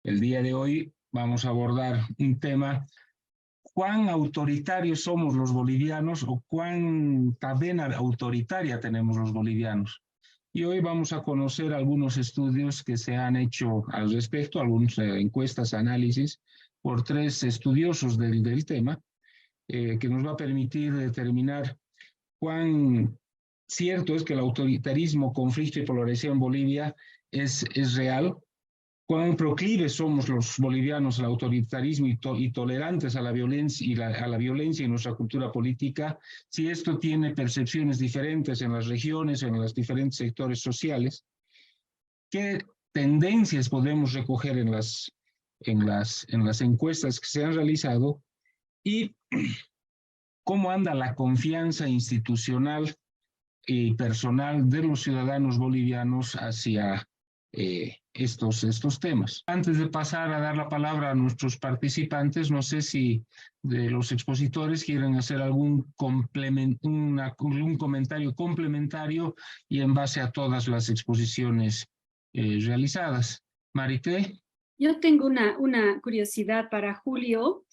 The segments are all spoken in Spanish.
El día de hoy vamos a abordar un tema: ¿cuán autoritarios somos los bolivianos o cuánta vena autoritaria tenemos los bolivianos? Y hoy vamos a conocer algunos estudios que se han hecho al respecto, algunas encuestas, análisis, por tres estudiosos del tema, que nos va a permitir determinar cuán cierto es que el autoritarismo, conflicto y polarización en Bolivia es real, cuán proclives somos los bolivianos al autoritarismo y tolerantes a la violencia a la violencia en nuestra cultura política, si esto tiene percepciones diferentes en las regiones, en los diferentes sectores sociales, qué tendencias podemos recoger en las encuestas que se han realizado y cómo anda la confianza institucional y personal de los ciudadanos bolivianos hacia estos temas. Antes de pasar a dar la palabra a nuestros participantes, no sé si de los expositores quieren hacer algún comentario complementario y en base a todas las exposiciones realizadas. Marité. Yo tengo una curiosidad para Julio.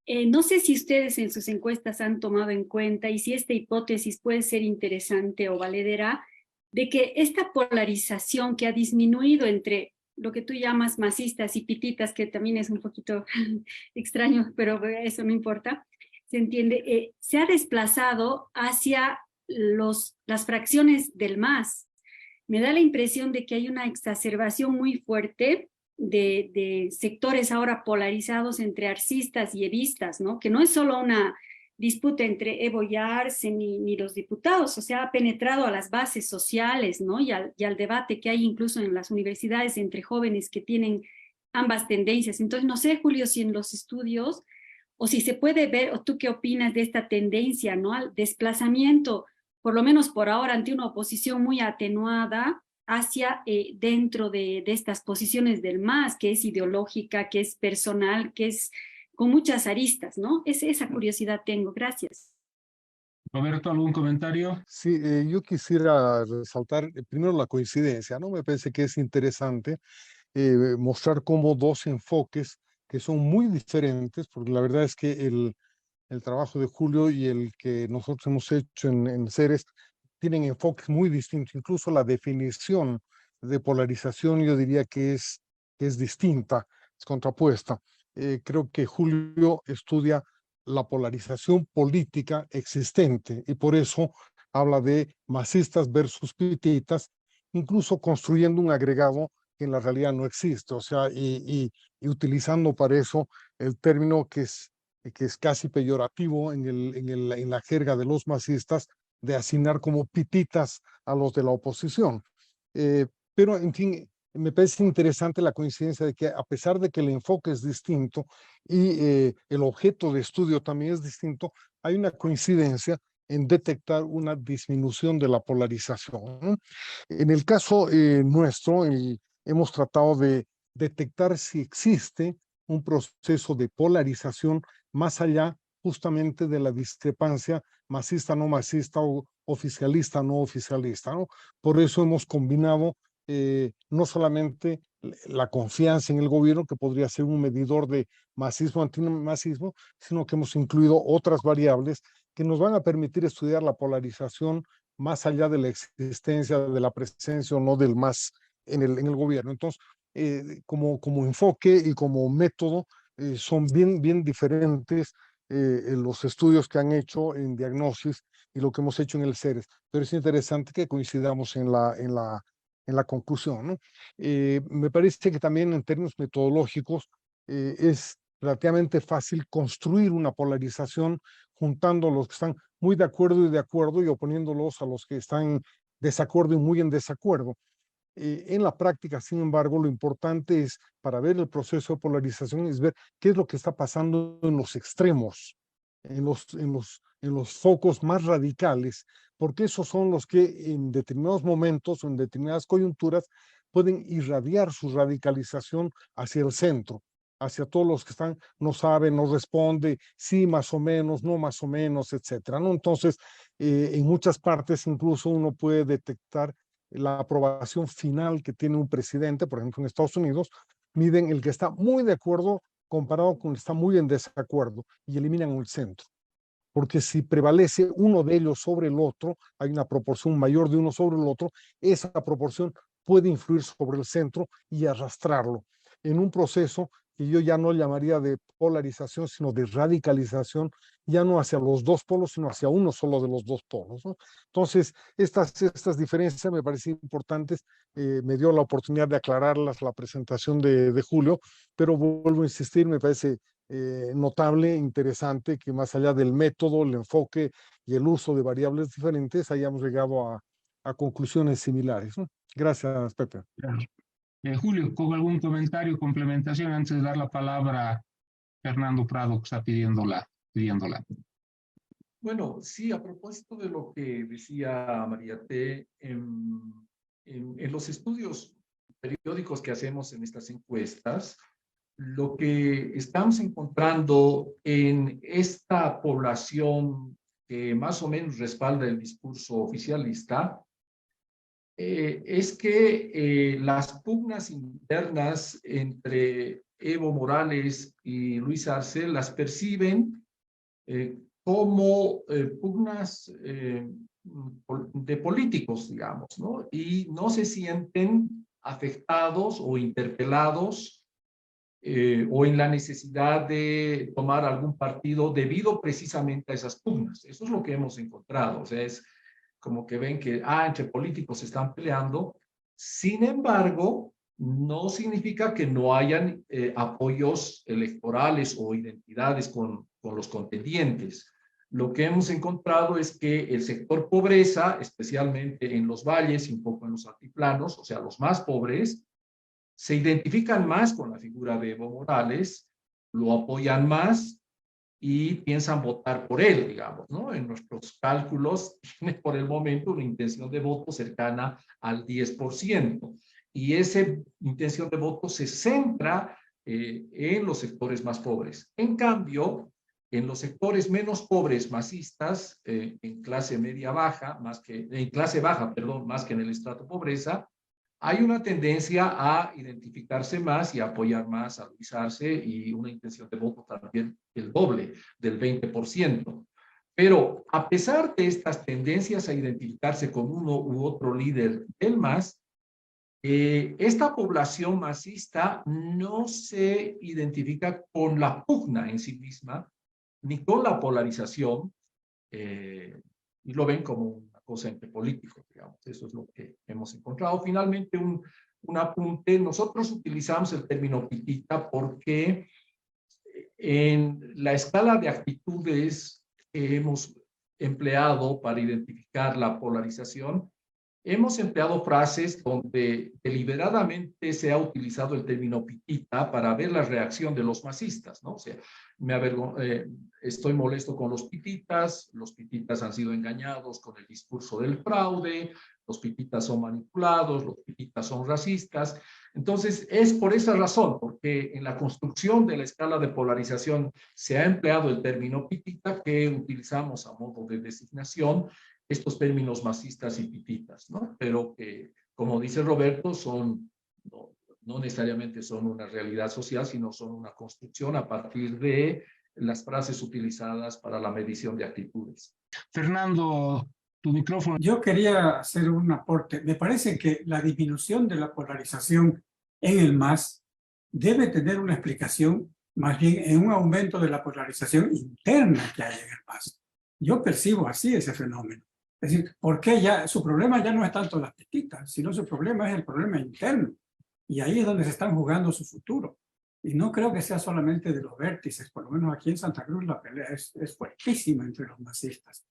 No sé si ustedes en sus encuestas han tomado en cuenta y si esta hipótesis puede ser interesante o valedera, de que esta polarización que ha disminuido entre lo que tú llamas masistas y pititas, que también es un poquito extraño, pero eso no importa, se entiende, se ha desplazado hacia las fracciones del MAS. Me da la impresión de que hay una exacerbación muy fuerte de sectores ahora polarizados entre arcistas y evistas, ¿no? Que no es solo una disputa entre Evo y Arce ni los diputados, o sea, ha penetrado a las bases sociales, ¿no? Y al debate que hay incluso en las universidades entre jóvenes que tienen ambas tendencias. Entonces, no sé, Julio, si en los estudios, o si se puede ver, o tú qué opinas de esta tendencia, ¿no? Al desplazamiento, por lo menos por ahora, ante una oposición muy atenuada, hacia dentro de estas posiciones del MAS, que es ideológica, que es personal, que es con muchas aristas, ¿no? Esa curiosidad tengo. Gracias. Roberto, ¿algún comentario? Sí, yo quisiera resaltar primero la coincidencia, ¿no? Me parece que es interesante mostrar cómo dos enfoques que son muy diferentes, porque la verdad es que el trabajo de Julio y el que nosotros hemos hecho en Ceres tienen enfoques muy distintos. Incluso la definición de polarización yo diría que es distinta, es contrapuesta. Creo que Julio estudia la polarización política existente y por eso habla de masistas versus pititas, incluso construyendo un agregado que en la realidad no existe, o sea, y utilizando para eso el término que es casi peyorativo en la jerga de los masistas, de asignar como pititas a los de la oposición. Pero, en fin, me parece interesante la coincidencia de que a pesar de que el enfoque es distinto y el objeto de estudio también es distinto, hay una coincidencia en detectar una disminución de la polarización, ¿no? En el caso nuestro, hemos tratado de detectar si existe un proceso de polarización más allá justamente de la discrepancia masista no masista o oficialista no oficialista, ¿no? Por eso hemos combinado no solamente la confianza en el gobierno, que podría ser un medidor de masismo, antimasismo, sino que hemos incluido otras variables que nos van a permitir estudiar la polarización más allá de la existencia, de la presencia o no del MAS en el gobierno. Entonces, como enfoque y como método, son bien diferentes los estudios que han hecho en diagnosis y lo que hemos hecho en el CERES, pero es interesante que coincidamos en la conclusión, ¿no? Me parece que también en términos metodológicos es relativamente fácil construir una polarización juntando a los que están muy de acuerdo y oponiéndolos a los que están en desacuerdo y muy en desacuerdo. En la práctica, sin embargo, lo importante es, para ver el proceso de polarización, es ver qué es lo que está pasando en los extremos, en los focos más radicales, porque esos son los que en determinados momentos o en determinadas coyunturas pueden irradiar su radicalización hacia el centro, hacia todos los que están, no saben, no responde, sí, más o menos, no más o menos, etcétera, ¿no? Entonces, en muchas partes incluso uno puede detectar la aprobación final que tiene un presidente, por ejemplo en Estados Unidos, miden el que está muy de acuerdo comparado con el que está muy en desacuerdo y eliminan el centro. Porque si prevalece uno de ellos sobre el otro, hay una proporción mayor de uno sobre el otro, esa proporción puede influir sobre el centro y arrastrarlo en un proceso que yo ya no llamaría de polarización, sino de radicalización, ya no hacia los dos polos, sino hacia uno solo de los dos polos, ¿no? Entonces, estas diferencias me parecen importantes, me dio la oportunidad de aclararlas la presentación de Julio, pero vuelvo a insistir, me parece notable, interesante, que más allá del método, el enfoque y el uso de variables diferentes, hayamos llegado a conclusiones similares, ¿no? Gracias, Pepe. Claro. Julio, ¿con algún comentario o complementación antes de dar la palabra a Fernando Prado, que está pidiéndola? Bueno, sí, a propósito de lo que decía María T., en los estudios periódicos que hacemos en estas encuestas, lo que estamos encontrando en esta población que más o menos respalda el discurso oficialista es que las pugnas internas entre Evo Morales y Luis Arce las perciben como pugnas de políticos, digamos, ¿no? Y no se sienten afectados o interpelados o en la necesidad de tomar algún partido debido precisamente a esas pugnas. Eso es lo que hemos encontrado. O sea, es como que ven que, entre políticos se están peleando. Sin embargo, no significa que no hayan apoyos electorales o identidades con los contendientes. Lo que hemos encontrado es que el sector pobreza, especialmente en los valles y un poco en los altiplanos, o sea, los más pobres, se identifican más con la figura de Evo Morales, lo apoyan más y piensan votar por él, digamos, ¿no? En nuestros cálculos tiene por el momento una intención de voto cercana al 10%. Y esa intención de voto se centra en los sectores más pobres. En cambio, en los sectores menos pobres, masistas, en clase media baja, en clase baja, perdón, más que en el estrato pobreza, hay una tendencia a identificarse más y a apoyar más a Luis Arce y una intención de voto también el doble, del 20%. Pero a pesar de estas tendencias a identificarse con uno u otro líder del MAS, esta población masista no se identifica con la pugna en sí misma, ni con la polarización, y lo ven como una cosa entre políticos, digamos. Eso es lo que hemos encontrado. Finalmente, un apunte. Nosotros utilizamos el término pitita porque en la escala de actitudes que hemos empleado para identificar la polarización, hemos empleado frases donde deliberadamente se ha utilizado el término pitita para ver la reacción de los masistas, ¿no? O sea, estoy molesto con los pititas han sido engañados con el discurso del fraude, los pititas son manipulados, los pititas son racistas. Entonces, es por esa razón, porque en la construcción de la escala de polarización se ha empleado el término pitita, que utilizamos a modo de designación estos términos masistas y pititas, ¿no? Pero que, como dice Roberto, no necesariamente son una realidad social, sino son una construcción a partir de las frases utilizadas para la medición de actitudes. Fernando, tu micrófono. Yo quería hacer un aporte. Me parece que la disminución de la polarización en el MAS debe tener una explicación más bien en un aumento de la polarización interna que hay en el MAS. Yo percibo así ese fenómeno. Es decir, porque su problema ya no es tanto las pititas, sino su problema es el problema interno. Y ahí es donde se están jugando su futuro. Y no creo que sea solamente de los vértices, por lo menos aquí en Santa Cruz la pelea es fuertísima entre los masistas.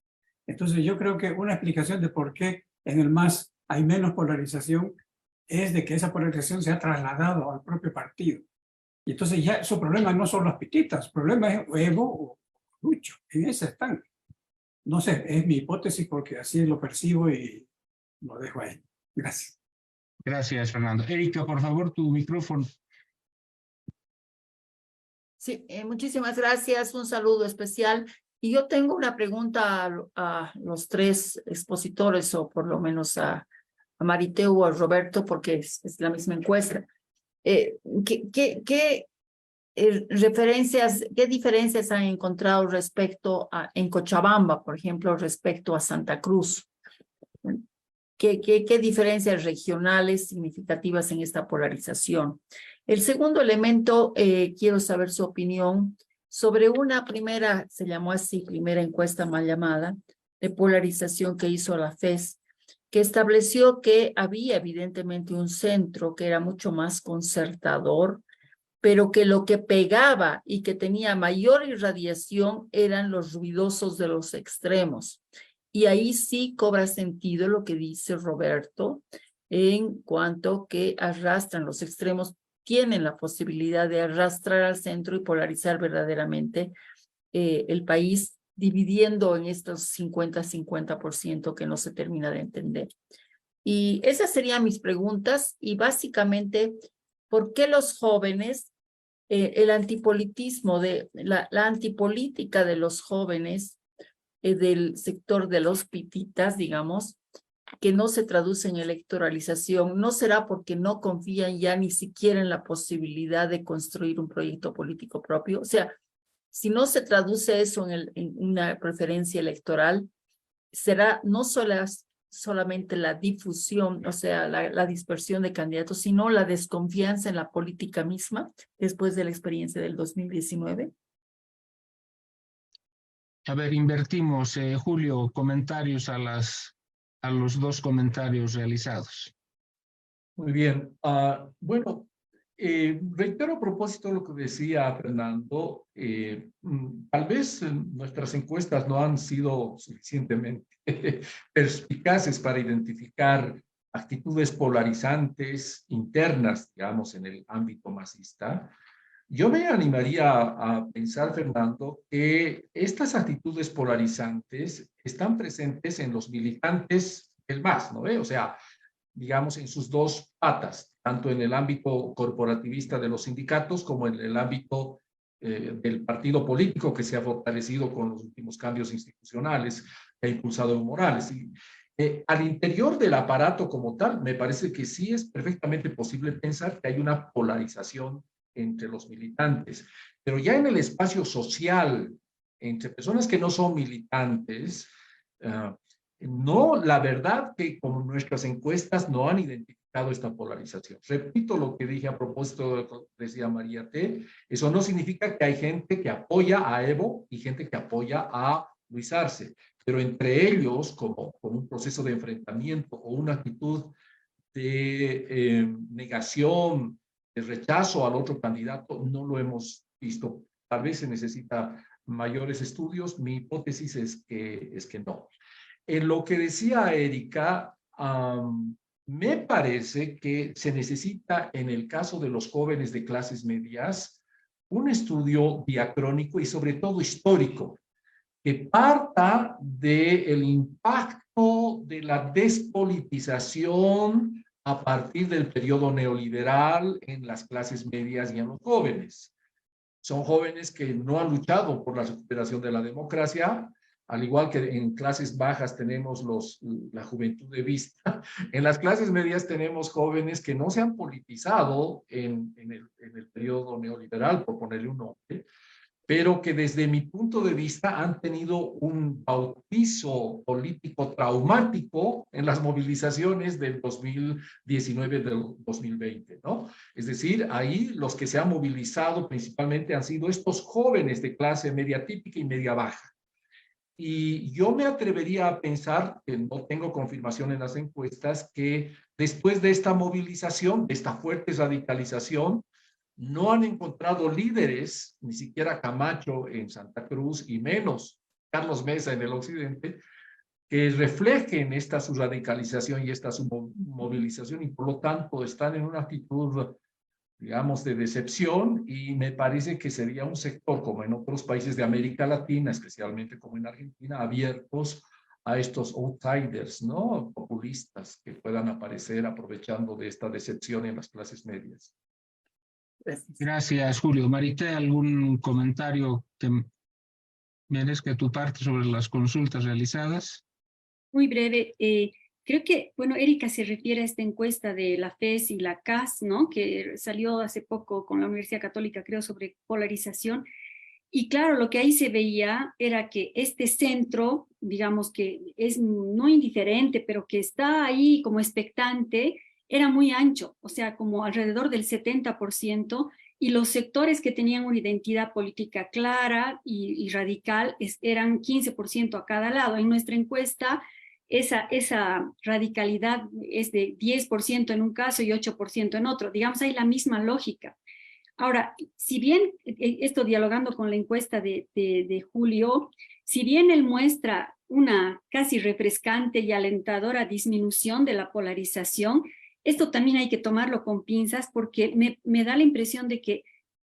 Entonces yo creo que una explicación de por qué en el MAS hay menos polarización es de que esa polarización se ha trasladado al propio partido. Y entonces ya su problema no son las pititas, el problema es Evo o Lucho, en ese están. No sé, es mi hipótesis porque así lo percibo y lo dejo ahí. Gracias. Gracias, Fernando. Erika, por favor, tu micrófono. Sí, muchísimas gracias. Un saludo especial. Y yo tengo una pregunta a los tres expositores, o por lo menos a Mariteu o a Roberto, porque es la misma encuesta. ¿Qué diferencias han encontrado respecto a, en Cochabamba, por ejemplo, respecto a Santa Cruz? ¿Qué diferencias regionales significativas en esta polarización? El segundo elemento, quiero saber su opinión sobre una primera, se llamó así, primera encuesta mal llamada, de polarización que hizo la FES, que estableció que había evidentemente un centro que era mucho más concertador, pero que lo que pegaba y que tenía mayor irradiación eran los ruidosos de los extremos. Y ahí sí cobra sentido lo que dice Roberto en cuanto que arrastran los extremos, tienen la posibilidad de arrastrar al centro y polarizar verdaderamente el país, dividiendo en estos 50-50% que no se termina de entender. Y esas serían mis preguntas y básicamente, ¿por qué los jóvenes, el antipolitismo, la antipolítica de los jóvenes del sector de los pititas, digamos, que no se traduce en electoralización, no será porque no confían ya ni siquiera en la posibilidad de construir un proyecto político propio? O sea, si no se traduce eso en una preferencia electoral, será no solamente la difusión, o sea, la dispersión de candidatos, sino la desconfianza en la política misma después de la experiencia del 2019. A ver, invertimos, Julio, comentarios a los dos comentarios realizados. Muy bien. Bueno, reitero a propósito de lo que decía Fernando, tal vez nuestras encuestas no han sido suficientemente perspicaces para identificar actitudes polarizantes internas, digamos, en el ámbito masista. Yo me animaría a pensar, Fernando, que estas actitudes polarizantes están presentes en los militantes del MAS, ¿no ve? O sea, digamos, en sus dos patas, tanto en el ámbito corporativista de los sindicatos como en el ámbito del partido político que se ha fortalecido con los últimos cambios institucionales que ha impulsado Evo Morales. Y, al interior del aparato como tal, me parece que sí es perfectamente posible pensar que hay una polarización entre los militantes, pero ya en el espacio social, entre personas que no son militantes, no, la verdad que como nuestras encuestas no han identificado esta polarización. Repito lo que dije a propósito de lo que decía María T. Eso no significa que hay gente que apoya a Evo y gente que apoya a Luis Arce, pero entre ellos, como un proceso de enfrentamiento o una actitud de negación, de rechazo al otro candidato, no lo hemos visto. Tal vez se necesita mayores estudios. Mi hipótesis es que no. En lo que decía Erika, me parece que se necesita, en el caso de los jóvenes de clases medias, un estudio diacrónico y sobre todo histórico, que parta del impacto de la despolitización a partir del periodo neoliberal en las clases medias y en los jóvenes. Son jóvenes que no han luchado por la recuperación de la democracia, al igual que en clases bajas tenemos la juventud de vista, en las clases medias tenemos jóvenes que no se han politizado en el periodo neoliberal, por ponerle un nombre, pero que desde mi punto de vista han tenido un bautizo político traumático en las movilizaciones del 2019 del 2020, ¿no? Es decir, ahí los que se han movilizado principalmente han sido estos jóvenes de clase media típica y media baja. Y yo me atrevería a pensar, que no tengo confirmación en las encuestas, que después de esta movilización, de esta fuerte radicalización, no han encontrado líderes, ni siquiera Camacho en Santa Cruz y menos Carlos Mesa en el occidente, que reflejen esta su radicalización y esta su movilización, y por lo tanto están en una actitud, digamos, de decepción, y me parece que sería un sector, como en otros países de América Latina, especialmente como en Argentina, abiertos a estos outsiders, ¿no? Populistas que puedan aparecer aprovechando de esta decepción en las clases medias. Gracias, Julio. Marité, ¿algún comentario que merezca tu parte sobre las consultas realizadas? Muy breve. creo que, bueno, Erika se refiere a esta encuesta de la FES y la CAS, ¿no? Que salió hace poco con la Universidad Católica, creo, sobre polarización. Y claro, lo que ahí se veía era que este centro, digamos que es no indiferente, pero que está ahí como expectante, era muy ancho, o sea, como alrededor del 70%, y los sectores que tenían una identidad política clara y radical eran 15% a cada lado. En nuestra encuesta, esa radicalidad es de 10% en un caso y 8% en otro. Digamos, hay la misma lógica. Ahora, si bien esto dialogando con la encuesta de Julio, si bien él muestra una casi refrescante y alentadora disminución de la polarización, esto también hay que tomarlo con pinzas porque me da la impresión de que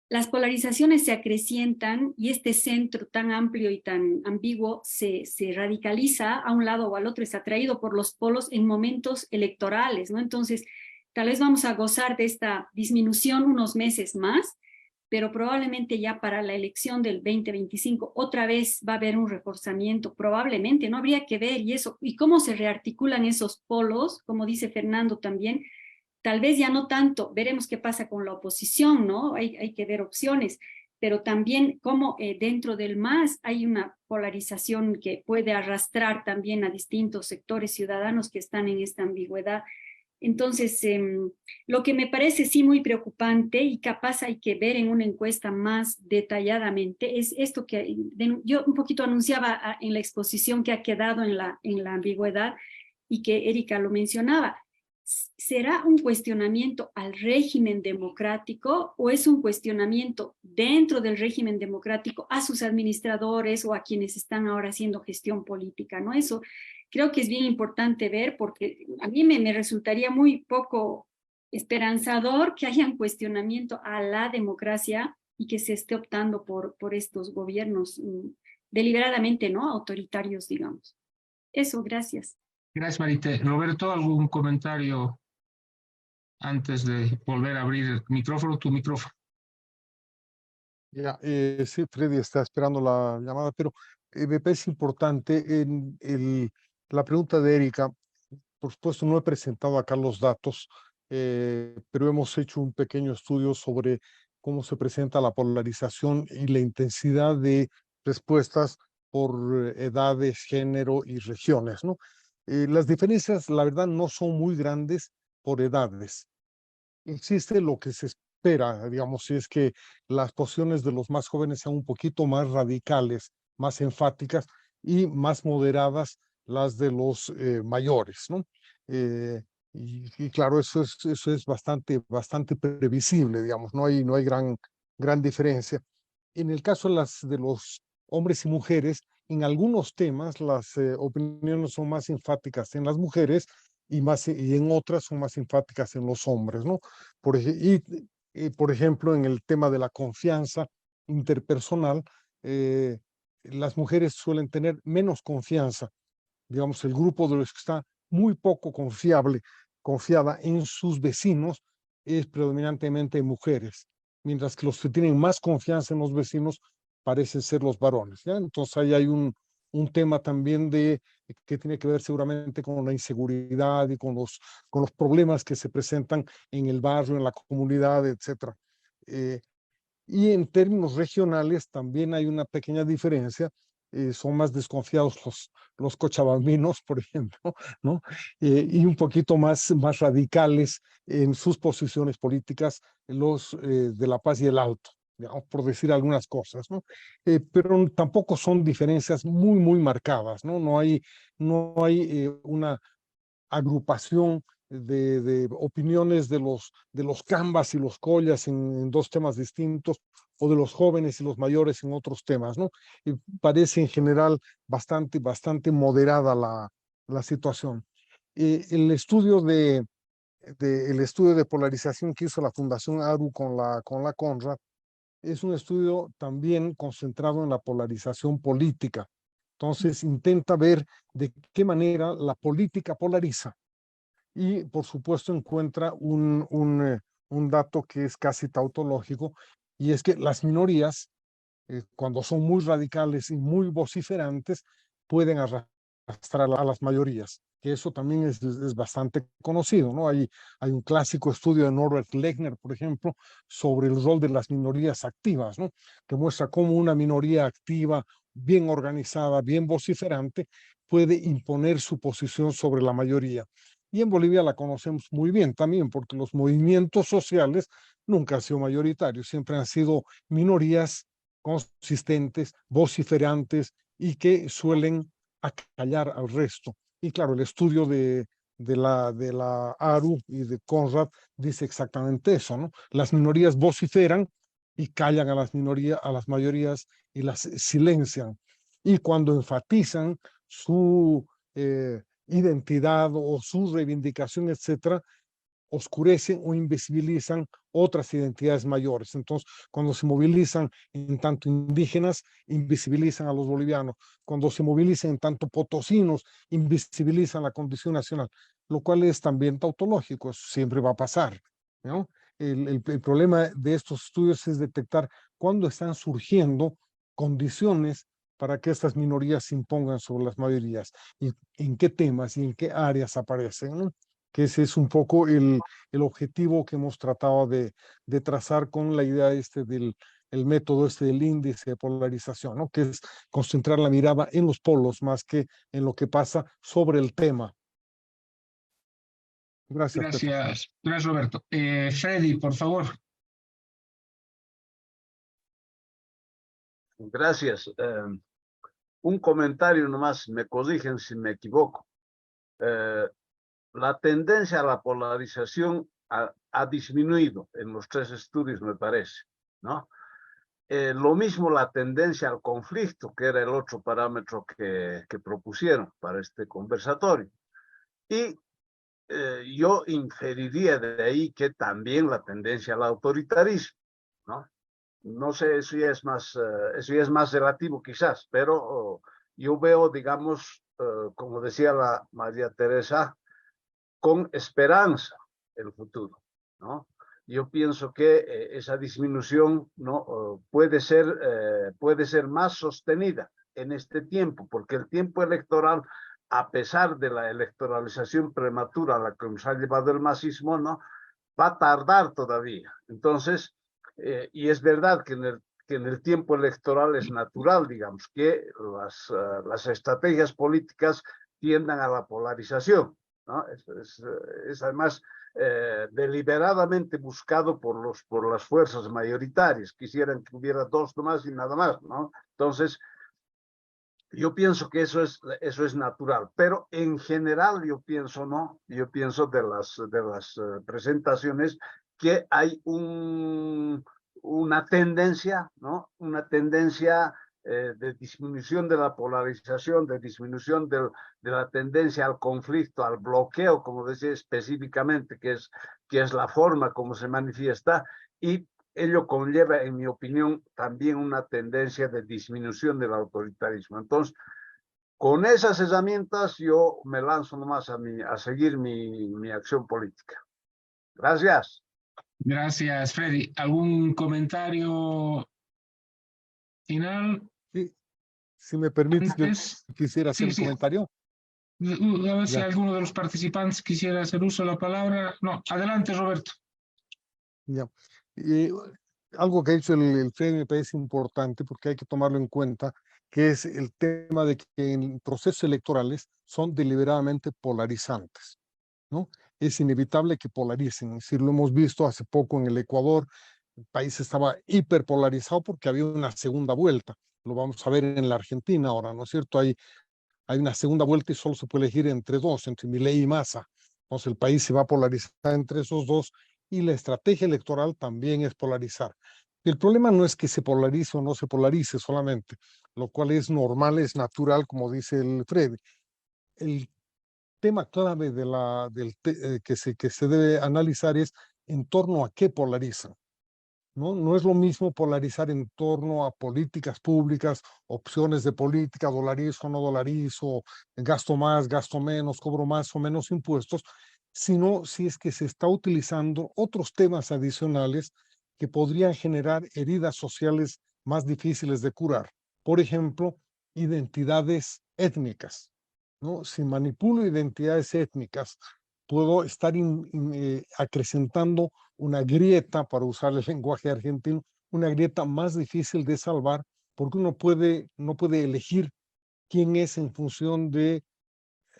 las polarizaciones se acrecientan y este centro tan amplio y tan ambiguo se radicaliza a un lado o al otro, es atraído por los polos en momentos electorales, ¿no? Entonces, tal vez vamos a gozar de esta disminución unos meses más, pero probablemente ya para la elección del 2025 otra vez va a haber un reforzamiento, probablemente, no habría que ver y eso, y cómo se rearticulan esos polos, como dice Fernando también, tal vez ya no tanto, veremos qué pasa con la oposición, ¿no? Hay que ver opciones, pero también cómo dentro del MAS hay una polarización que puede arrastrar también a distintos sectores ciudadanos que están en esta ambigüedad. Entonces, lo que me parece sí muy preocupante y capaz hay que ver en una encuesta más detalladamente es esto que yo un poquito anunciaba en la exposición que ha quedado en la ambigüedad y que Erika lo mencionaba. ¿Será un cuestionamiento al régimen democrático o es un cuestionamiento dentro del régimen democrático a sus administradores o a quienes están ahora haciendo gestión política, ¿no? Eso creo que es bien importante ver porque a mí me resultaría muy poco esperanzador que haya un cuestionamiento a la democracia y que se esté optando por estos gobiernos deliberadamente, ¿no? Autoritarios, digamos. Eso, gracias. Gracias, Marité. Roberto, ¿algún comentario antes de volver a abrir el micrófono, tu micrófono? Ya, sí, Freddy está esperando la llamada, pero me parece importante la pregunta de Erika. Por supuesto, no he presentado acá los datos, pero hemos hecho un pequeño estudio sobre cómo se presenta la polarización y la intensidad de respuestas por edades, género y regiones, ¿no? Las diferencias, la verdad, no son muy grandes por edades. Existe lo que se espera, digamos, si es que las posiciones de los más jóvenes sean un poquito más radicales, más enfáticas y más moderadas las de los mayores, ¿no? Y claro, eso es bastante previsible, digamos, no hay gran diferencia. En el caso de los hombres y mujeres, en algunos temas las opiniones son más enfáticas en las mujeres y en otras son más enfáticas en los hombres, ¿no? Por ejemplo, en el tema de la confianza interpersonal, las mujeres suelen tener menos confianza. Digamos, el grupo de los que está muy poco confiada en sus vecinos es predominantemente mujeres, mientras que los que tienen más confianza en los vecinos parecen ser los varones, ¿ya? Entonces ahí hay un tema también que tiene que ver seguramente con la inseguridad y con los problemas que se presentan en el barrio, en la comunidad, etcétera. Y en términos regionales también hay una pequeña diferencia. Son más desconfiados los cochabambinos, por ejemplo, ¿no? Y un poquito más radicales en sus posiciones políticas los de La Paz y el Alto, digamos, por decir algunas cosas, ¿no? Pero tampoco son diferencias muy marcadas, ¿no? No hay una agrupación de opiniones de los Cambas y los Collas en dos temas distintos, o de los jóvenes y los mayores en otros temas, ¿no? Y parece en general bastante moderada la situación. El estudio de polarización que hizo la Fundación ARU con la Conrad es un estudio también concentrado en la polarización política. Entonces intenta ver de qué manera la política polariza. Y por supuesto encuentra un dato que es casi tautológico, y es que las minorías, cuando son muy radicales y muy vociferantes, pueden arrastrar a las mayorías. que eso también es bastante conocido, ¿no? Hay un clásico estudio de Norbert Lechner, por ejemplo, sobre el rol de las minorías activas, ¿no? Que muestra cómo una minoría activa, bien organizada, bien vociferante, puede imponer su posición sobre la mayoría. Y en Bolivia la conocemos muy bien también, porque los movimientos sociales nunca han sido mayoritarios, siempre han sido minorías consistentes, vociferantes y que suelen acallar al resto. Y claro, el estudio de la ARU y de Conrad dice exactamente eso, ¿no? Las minorías vociferan y callan a las minorías, a las mayorías y las silencian. Y cuando enfatizan su identidad o su reivindicación, etcétera, oscurecen o invisibilizan otras identidades mayores. Entonces, cuando se movilizan en tanto indígenas, invisibilizan a los bolivianos. Cuando se movilizan en tanto potosinos, invisibilizan la condición nacional, lo cual es también tautológico, eso siempre va a pasar, ¿no? El problema de estos estudios es detectar cuándo están surgiendo condiciones para que estas minorías se impongan sobre las mayorías y en qué temas y en qué áreas aparecen, ¿no? Que ese es un poco el objetivo que hemos tratado de trazar con la idea del el método del índice de polarización, ¿no? Que es concentrar la mirada en los polos más que en lo que pasa sobre el tema. Gracias, Pepe. Gracias, Roberto. Freddy, por favor. Gracias. Un comentario nomás, me corrigen si me equivoco. La tendencia a la polarización ha disminuido en los tres estudios, me parece, ¿no? Lo mismo la tendencia al conflicto, que era el otro parámetro que propusieron para este conversatorio. Y yo inferiría de ahí que también la tendencia al autoritarismo, ¿no? No sé, eso ya es más relativo quizás, pero yo veo, digamos, como decía la María Teresa, con esperanza el futuro, ¿no? Yo pienso que esa disminución, ¿no? puede ser más sostenida en este tiempo, porque el tiempo electoral, a pesar de la electoralización prematura a la que nos ha llevado el masismo, ¿no? va a tardar todavía. Entonces, y es verdad que en el tiempo electoral es natural, digamos, que las estrategias políticas tiendan a la polarización, ¿no? Es además deliberadamente buscado por las fuerzas mayoritarias. Quisieran que hubiera dos nomás y nada más, ¿no? Entonces, yo pienso que eso es natural, pero en general yo pienso, ¿no? Yo pienso de las presentaciones que hay una tendencia, ¿no? Una tendencia de disminución de la polarización, de disminución de la tendencia al conflicto, al bloqueo, como decía específicamente, que es la forma como se manifiesta, y ello conlleva, en mi opinión, también una tendencia de disminución del autoritarismo. Entonces, con esas herramientas yo me lanzo nomás a seguir mi acción política. Gracias. Gracias, Freddy. ¿Algún comentario final? Sí, si me permites, yo quisiera hacer un Sí. comentario. A ver si Ya. alguno de los participantes quisiera hacer uso de la palabra. No, adelante, Roberto. Ya. Algo que ha dicho el Freddy me parece importante porque hay que tomarlo en cuenta, que es el tema de que en procesos electorales son deliberadamente polarizantes, ¿no? Es inevitable que polaricen. Es decir, lo hemos visto hace poco en el Ecuador, el país estaba hiperpolarizado porque había una segunda vuelta. Lo vamos a ver en la Argentina ahora, ¿no es cierto? Hay una segunda vuelta y solo se puede elegir entre dos, entre Milei y Massa. Entonces el país se va a polarizar entre esos dos y la estrategia electoral también es polarizar. El problema no es que se polarice o no se polarice solamente, lo cual es normal, es natural, como dice el Fred. El tema clave que se debe analizar es en torno a qué polarizan. No es lo mismo polarizar en torno a políticas públicas, opciones de política, dolarizo, no dolarizo, gasto más, gasto menos, cobro más o menos impuestos, sino si es que se está utilizando otros temas adicionales que podrían generar heridas sociales más difíciles de curar. Por ejemplo, identidades étnicas, ¿no? Si manipulo identidades étnicas, puedo estar acrecentando una grieta, para usar el lenguaje argentino, una grieta más difícil de salvar, porque uno no puede elegir quién es en función de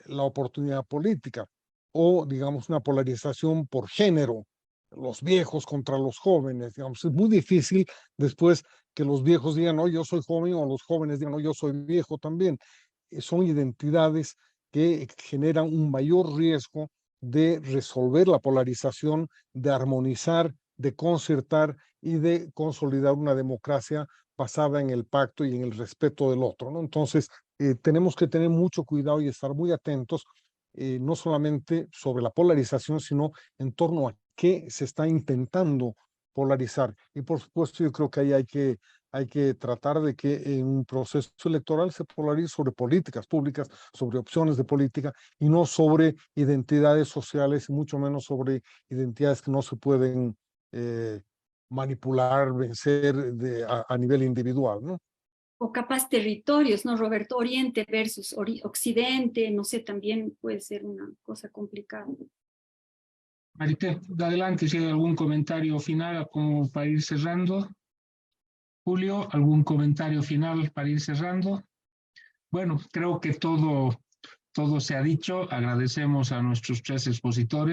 la oportunidad política, o digamos una polarización por género, los viejos contra los jóvenes, digamos, es muy difícil después que los viejos digan, no, yo soy joven, o los jóvenes digan, no, yo soy viejo también. Son identidades que generan un mayor riesgo de resolver la polarización, de armonizar, de concertar y de consolidar una democracia basada en el pacto y en el respeto del otro, ¿no? Entonces, tenemos que tener mucho cuidado y estar muy atentos, no solamente sobre la polarización, sino en torno a qué se está intentando polarizar. Y por supuesto, yo creo que ahí hay que tratar de que en un proceso electoral se polarice sobre políticas públicas, sobre opciones de política, y no sobre identidades sociales, y mucho menos sobre identidades que no se pueden manipular, vencer a nivel individual, ¿no? O capaz territorios, ¿no, Roberto? Oriente versus Occidente, no sé, también puede ser una cosa complicada. Marité, adelante, si hay algún comentario final como para ir cerrando. Julio, ¿algún comentario final para ir cerrando? Bueno, creo que todo se ha dicho. Agradecemos a nuestros 3 expositores.